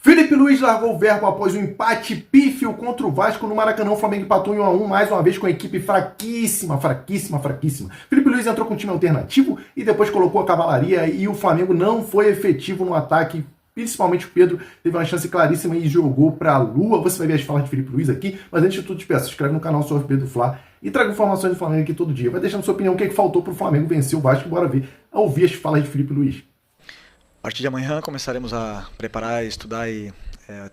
Felipe Luiz largou o verbo após um empate pífio contra o Vasco no Maracanã. O Flamengo empatou em 1-1, mais uma vez com a equipe fraquíssima. Felipe Luiz entrou com um time alternativo e depois colocou a cavalaria e o Flamengo não foi efetivo no ataque. Principalmente o Pedro teve uma chance claríssima e jogou para a lua. Você vai ver as falas de Felipe Luiz aqui, mas antes de tudo, te peço, se inscreve no canal Sr. Pedro Flá e traga informações do Flamengo aqui todo dia. Vai deixando sua opinião, o que faltou para o Flamengo vencer o Vasco. Bora ver, ouvir as falas de Felipe Luiz. A partir de amanhã começaremos a preparar, estudar e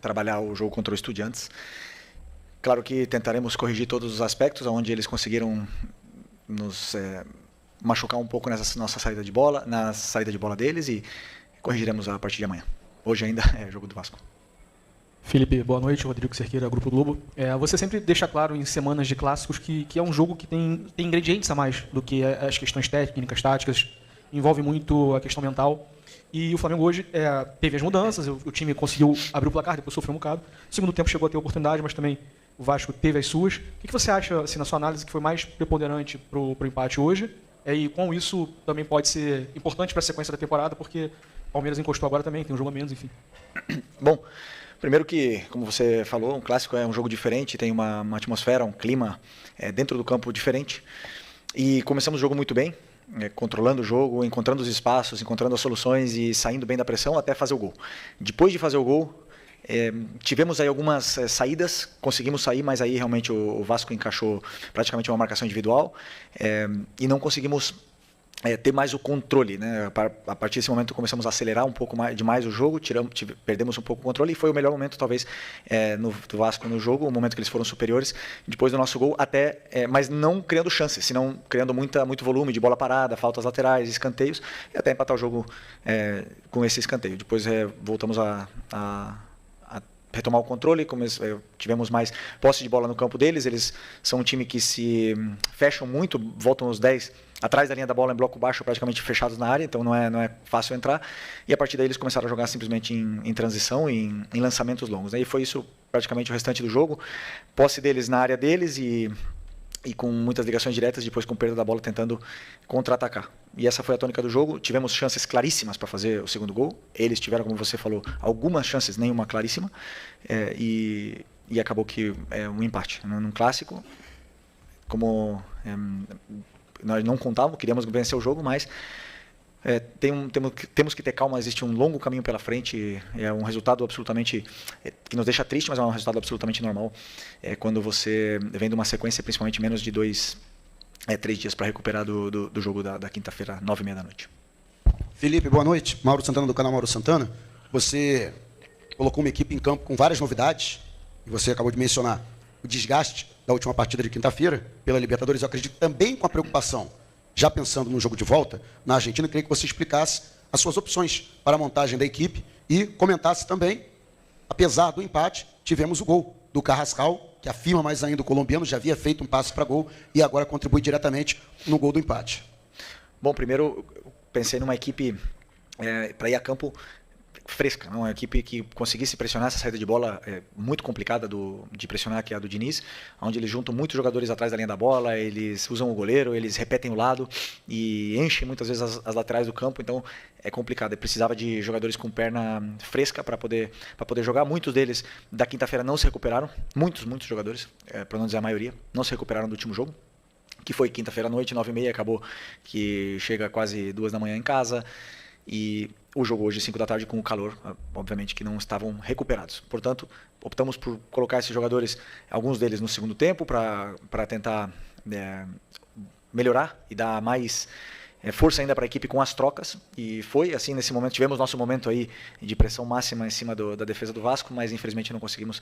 trabalhar o jogo contra o Estudiantes. Claro que tentaremos corrigir todos os aspectos onde eles conseguiram nos machucar um pouco nessa nossa saída de bola, na saída de bola deles, e corrigiremos a partir de amanhã. Hoje ainda é jogo do Vasco. Felipe, boa noite. Rodrigo Cerqueira, Grupo Globo. Você sempre deixa claro em semanas de clássicos que é um jogo que tem ingredientes a mais do que as questões técnicas, táticas. Envolve muito a questão mental. E o Flamengo hoje teve as mudanças, o time conseguiu abrir o placar, depois sofreu um bocado. No segundo tempo chegou a ter oportunidade, mas também o Vasco teve as suas. O que você acha, assim, na sua análise, que foi mais preponderante para o empate hoje? E com isso também pode ser importante para a sequência da temporada, porque o Palmeiras encostou agora também, tem um jogo a menos, enfim. Bom, primeiro que, como você falou, um clássico é um jogo diferente, tem uma atmosfera, um clima dentro do campo diferente. E começamos o jogo muito bem, controlando o jogo, encontrando os espaços, encontrando as soluções e saindo bem da pressão até fazer o gol. Depois de fazer o gol, tivemos aí algumas saídas, conseguimos sair, mas aí realmente o Vasco encaixou praticamente uma marcação individual e não conseguimos ter mais o controle, né? A partir desse momento começamos a acelerar um pouco demais o jogo, perdemos um pouco o controle e foi o melhor momento talvez do Vasco no jogo, o momento que eles foram superiores depois do nosso gol, mas não criando chances, senão criando muito volume de bola parada, faltas laterais, escanteios e até empatar o jogo com esse escanteio. Depois voltamos a retomar o controle, tivemos mais posse de bola no campo deles, eles são um time que se fecham muito, voltam os 10 atrás da linha da bola em bloco baixo, praticamente fechados na área, então não é fácil entrar, e a partir daí eles começaram a jogar simplesmente em transição e em lançamentos longos, né? E foi isso praticamente o restante do jogo, posse deles na área deles e com muitas ligações diretas, depois com perda da bola tentando contra-atacar. E essa foi a tônica do jogo. Tivemos chances claríssimas para fazer o segundo gol. Eles tiveram, como você falou, algumas chances, nenhuma claríssima. E acabou que um empate. Num clássico, como nós não contávamos, queríamos vencer o jogo, mas temos que ter calma, existe um longo caminho pela frente, é um resultado absolutamente que nos deixa triste, mas é um resultado absolutamente normal quando você vem de uma sequência, principalmente menos de 3 dias para recuperar do jogo da quinta-feira, 9h30 da noite. Felipe, boa noite. Mauro Santana, do canal Mauro Santana. Você colocou uma equipe em campo com várias novidades, e você acabou de mencionar o desgaste da última partida de quinta-feira pela Libertadores. Eu acredito também com a preocupação, já pensando no jogo de volta, na Argentina, eu queria que você explicasse as suas opções para a montagem da equipe e comentasse também, apesar do empate, tivemos o gol do Carrascal, que afirma mais ainda o colombiano, já havia feito um passe para gol e agora contribui diretamente no gol do empate. Bom, primeiro pensei numa equipe para ir a campo fresca, uma equipe que conseguisse pressionar essa saída de bola muito complicada de pressionar, que é a do Diniz, onde eles juntam muitos jogadores atrás da linha da bola, eles usam o goleiro, eles repetem o lado e enchem muitas vezes as laterais do campo, então é complicado. Precisava de jogadores com perna fresca para poder jogar. Muitos deles da quinta-feira não se recuperaram, muitos jogadores, para não dizer a maioria, não se recuperaram do último jogo, que foi quinta-feira à noite, 9h30, acabou que chega quase 2 da manhã em casa. E o jogo hoje, 5 da tarde, com o calor, obviamente que não estavam recuperados. Portanto, optamos por colocar esses jogadores, alguns deles no segundo tempo, para tentar melhorar e dar mais força ainda para a equipe com as trocas. E foi assim, nesse momento, tivemos nosso momento aí de pressão máxima em cima da defesa do Vasco, mas infelizmente não conseguimos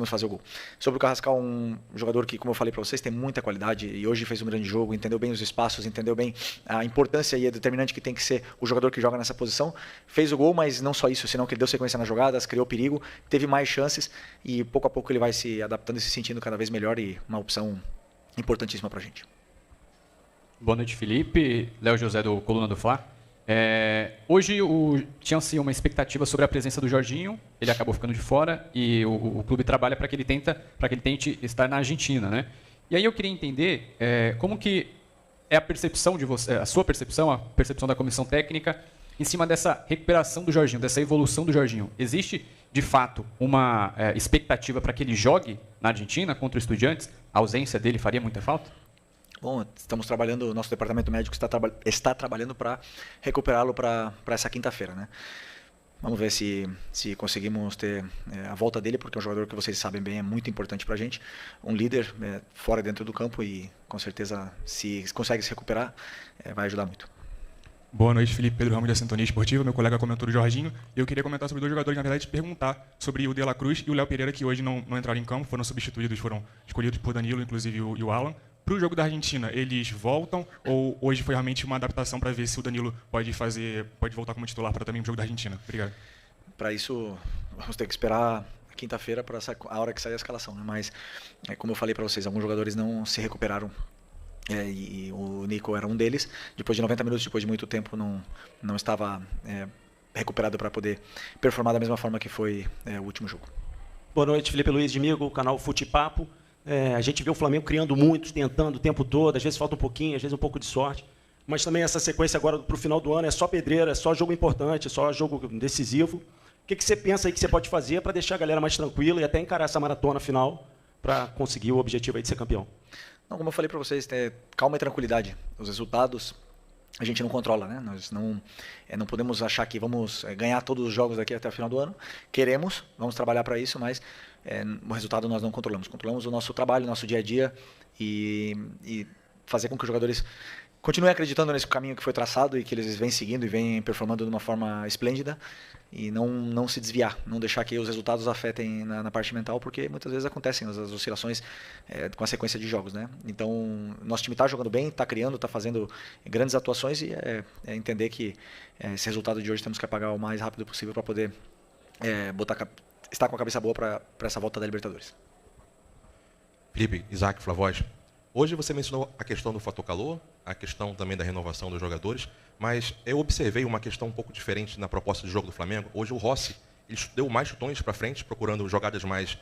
fazer o gol. Sobre o Carrascal, um jogador que, como eu falei para vocês, tem muita qualidade e hoje fez um grande jogo, entendeu bem os espaços, entendeu bem a importância e a determinante que tem que ser o jogador que joga nessa posição. Fez o gol, mas não só isso, senão que ele deu sequência nas jogadas, criou perigo, teve mais chances e pouco a pouco ele vai se adaptando e se sentindo cada vez melhor e uma opção importantíssima para a gente. Boa noite, Felipe. Léo José, do Coluna do Fla. Hoje tinha-se uma expectativa sobre a presença do Jorginho, ele acabou ficando de fora e o clube trabalha para que ele tente estar na Argentina, né? E aí eu queria entender como que é a percepção de você, a sua percepção, a percepção da comissão técnica Em cima dessa recuperação do Jorginho, dessa evolução do Jorginho, existe, de fato, uma expectativa para que ele jogue na Argentina contra o Estudiantes? A ausência dele faria muita falta? Bom, estamos trabalhando, o nosso departamento médico está trabalhando para recuperá-lo para essa quinta-feira, né? Vamos ver se conseguimos ter a volta dele, porque é um jogador que vocês sabem bem, é muito importante para a gente. Um líder fora e dentro do campo e, com certeza, se consegue se recuperar, vai ajudar muito. Boa noite, Felipe. Pedro Ramos da Sintonia Esportiva. Meu colega comentou do Jorginho. Eu queria comentar sobre dois jogadores, na verdade, perguntar sobre o De La Cruz e o Léo Pereira, que hoje não entraram em campo, foram substituídos, foram escolhidos por Danilo, inclusive e o Alan. Para o jogo da Argentina, eles voltam ou hoje foi realmente uma adaptação para ver se o Danilo pode voltar como titular para também o jogo da Argentina? Obrigado. Para isso, vamos ter que esperar quinta-feira para a hora que sair a escalação, né? Mas, como eu falei para vocês, alguns jogadores não se recuperaram. E o Nico era um deles. Depois de 90 minutos, depois de muito tempo, não estava recuperado para poder performar da mesma forma que foi o último jogo. Boa noite, Felipe Luiz de Migo, canal Futipapo. A gente vê o Flamengo criando muito, tentando o tempo todo, às vezes falta um pouquinho, às vezes um pouco de sorte. Mas também essa sequência agora para o final do ano é só pedreira, é só jogo importante, é só jogo decisivo. O que você pensa aí que você pode fazer para deixar a galera mais tranquila e até encarar essa maratona final para conseguir o objetivo aí de ser campeão? Não, como eu falei para vocês, calma e tranquilidade. Os resultados a gente não controla, né? Nós não podemos achar que vamos ganhar todos os jogos daqui até o final do ano. Queremos, vamos trabalhar para isso, mas o resultado nós não controlamos. Controlamos o nosso trabalho, o nosso dia a dia e fazer com que os jogadores continuem acreditando nesse caminho que foi traçado e que eles vêm seguindo e vêm performando de uma forma esplêndida e não se desviar, não deixar que os resultados afetem na parte mental, porque muitas vezes acontecem as oscilações com a sequência de jogos, né? Então, nosso time está jogando bem, está criando, está fazendo grandes atuações e entender que esse resultado de hoje temos que apagar o mais rápido possível para poder estar com a cabeça boa para essa volta da Libertadores. Felipe, Isaac, Flavoz. Hoje você mencionou a questão do fator calor, a questão também da renovação dos jogadores, mas eu observei uma questão um pouco diferente na proposta de jogo do Flamengo. Hoje o Rossi ele deu mais chutões para frente, procurando jogadas mais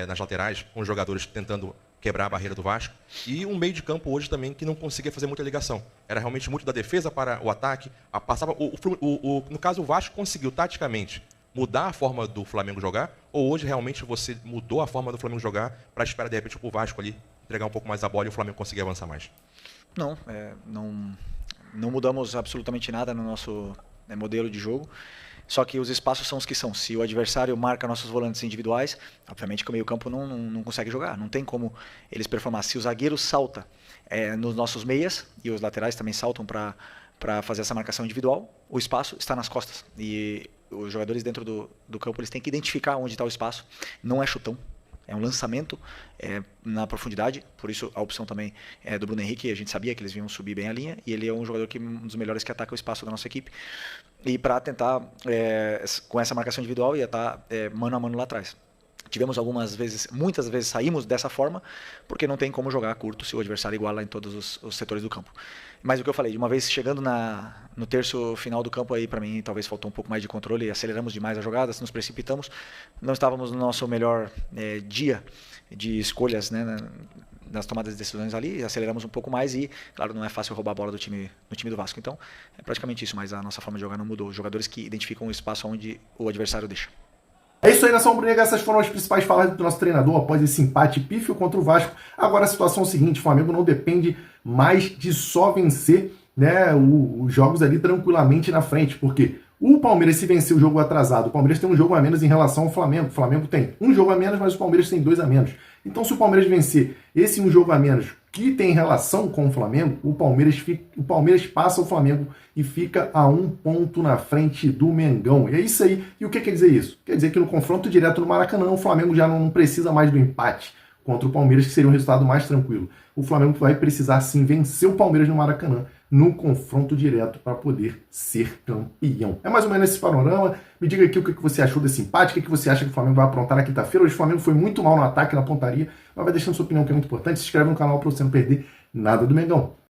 nas laterais, com os jogadores tentando quebrar a barreira do Vasco. E um meio de campo hoje também que não conseguia fazer muita ligação. Era realmente muito da defesa para o ataque. No caso, o Vasco conseguiu taticamente mudar a forma do Flamengo jogar, ou hoje realmente você mudou a forma do Flamengo jogar para esperar de repente o Vasco ali entregar um pouco mais a bola e o Flamengo conseguir avançar mais? Não mudamos absolutamente nada no nosso modelo de jogo, só que os espaços são os que são. Se o adversário marca nossos volantes individuais, obviamente que o meio campo não consegue jogar, não tem como eles performar. Se o zagueiro salta nos nossos meias, e os laterais também saltam para fazer essa marcação individual, o espaço está nas costas, e os jogadores dentro do campo eles têm que identificar onde está o espaço, não é chutão. É um lançamento na profundidade, por isso a opção também é do Bruno Henrique, a gente sabia que eles iam subir bem a linha, e ele é um jogador um dos melhores que ataca o espaço da nossa equipe, e para tentar, com essa marcação individual, ia estar mano a mano lá atrás. Tivemos muitas vezes saímos dessa forma, porque não tem como jogar curto se o adversário iguala em todos os setores do campo. Mas o que eu falei, de uma vez chegando no terço final do campo, aí para mim talvez faltou um pouco mais de controle, aceleramos demais as jogadas, nos precipitamos, não estávamos no nosso melhor dia de escolhas, né, nas tomadas de decisões ali, aceleramos um pouco mais e, claro, não é fácil roubar a bola do time do Vasco. Então, é praticamente isso, mas a nossa forma de jogar não mudou. Os jogadores que identificam o espaço onde o adversário deixa. É isso aí, Nação Brunega. Essas foram as principais falas do nosso treinador após esse empate pífio contra o Vasco. Agora a situação é a seguinte: o Flamengo não depende mais de só vencer, né, os jogos ali tranquilamente na frente, porque o Palmeiras, se vencer o jogo atrasado, o Palmeiras tem um jogo a menos em relação ao Flamengo. O Flamengo tem um jogo a menos, mas o Palmeiras tem 2 a menos. Então, se o Palmeiras vencer esse um jogo a menos que tem relação com o Flamengo, o Palmeiras passa o Flamengo e fica a 1 ponto na frente do Mengão. E é isso aí. E o que quer dizer isso? Quer dizer que no confronto direto no Maracanã, o Flamengo já não precisa mais do empate contra o Palmeiras, que seria um resultado mais tranquilo. O Flamengo vai precisar sim vencer o Palmeiras no Maracanã no confronto direto para poder ser campeão. É mais ou menos esse panorama. Me diga aqui o que você achou desse empate, o que você acha que o Flamengo vai aprontar na quinta-feira. Hoje o Flamengo foi muito mal no ataque, na pontaria, mas vai deixando sua opinião, que é muito importante. Se inscreve no canal para você não perder nada do Mengão.